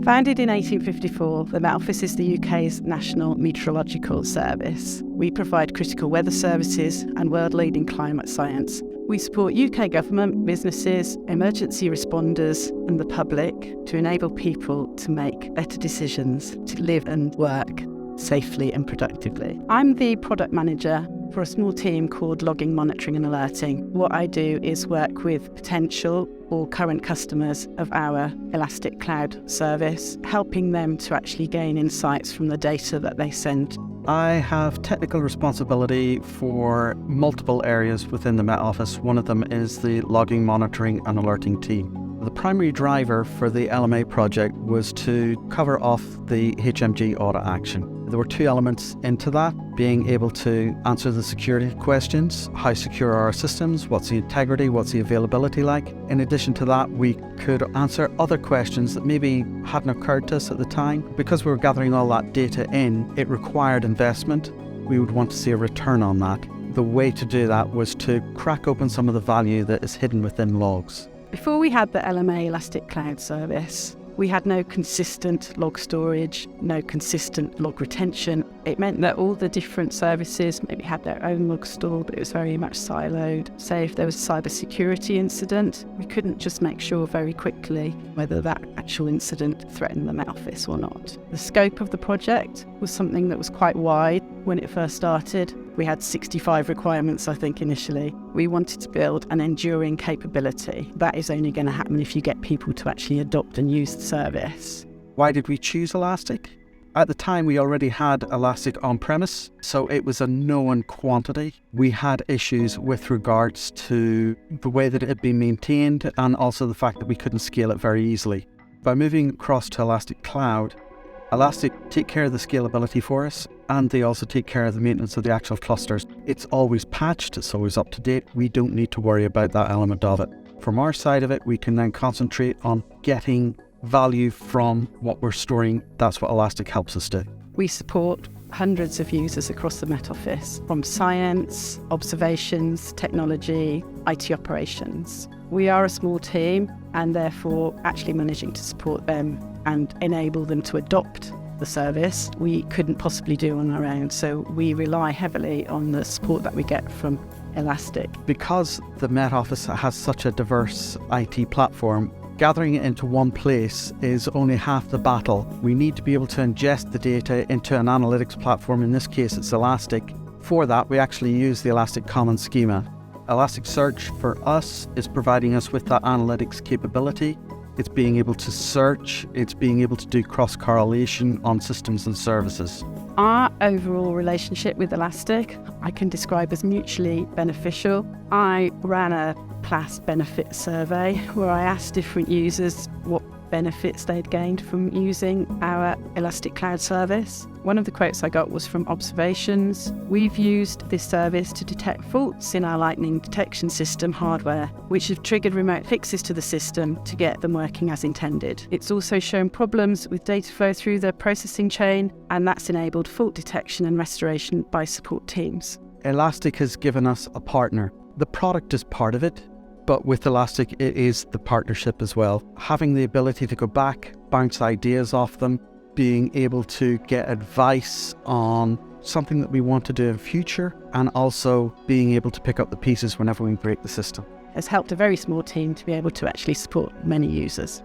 Founded in 1854, the Met Office is the UK's national meteorological service. We provide critical weather services and world-leading climate science. We support UK government, businesses, emergency responders and the public to enable people to make better decisions to live and work safely and productively. I'm the product manager for a small team called Logging, Monitoring and Alerting. What I do is work with potential or current customers of our Elastic Cloud service, helping them to actually gain insights from the data that they send. I have technical responsibility for multiple areas within the Met Office. One of them is the Logging, Monitoring and Alerting team. The primary driver for the LMA project was to cover off the HMG audit action. There were two elements into that, being able to answer the security questions, how secure are our systems, what's the integrity, what's the availability like. In addition to that, we could answer other questions that maybe hadn't occurred to us at the time. Because we were gathering all that data in, it required investment. We would want to see a return on that. The way to do that was to crack open some of the value that is hidden within logs. Before we had the LMA Elastic Cloud service, we had no consistent log storage, no consistent log retention. It meant that all the different services maybe had their own log store, but it was very much siloed. Say if there was a cybersecurity incident, we couldn't just make sure very quickly whether that actual incident threatened the Met Office or not. The scope of the project was something that was quite wide when it first started. We had 65 requirements, I think, initially. We wanted to build an enduring capability. That is only going to happen if you get people to actually adopt and use the service. Why did we choose Elastic? At the time, we already had Elastic on-premise, so it was a known quantity. We had issues with regards to the way that it had been maintained and also the fact that we couldn't scale it very easily. By moving across to Elastic Cloud, Elastic take care of the scalability for us, and they also take care of the maintenance of the actual clusters. It's always patched, it's always up to date. We don't need to worry about that element of it. From our side of it, we can then concentrate on getting value from what we're storing. That's what Elastic helps us do. We support hundreds of users across the Met Office, from science, observations, technology, IT operations. We are a small team, and therefore actually managing to support them and enable them to adopt the service we couldn't possibly do on our own. So we rely heavily on the support that we get from Elastic. Because the Met Office has such a diverse IT platform, gathering it into one place is only half the battle. We need to be able to ingest the data into an analytics platform. In this case, it's Elastic. For that, we actually use the Elastic Common Schema. Elasticsearch for us is providing us with that analytics capability. It's being able to search, it's being able to do cross-correlation on systems and services. Our overall relationship with Elastic, I can describe as mutually beneficial. I ran a class benefit survey where I asked different users what benefits they'd gained from using our Elastic Cloud service. One of the quotes I got was from Observations. We've used this service to detect faults in our lightning detection system hardware, which have triggered remote fixes to the system to get them working as intended. It's also shown problems with data flow through the processing chain, and that's enabled fault detection and restoration by support teams. Elastic has given us a partner. The product is part of it, but with Elastic, it is the partnership as well. Having the ability to go back, bounce ideas off them, being able to get advice on something that we want to do in future, and also being able to pick up the pieces whenever we break the system. Has helped a very small team to be able to actually support many users.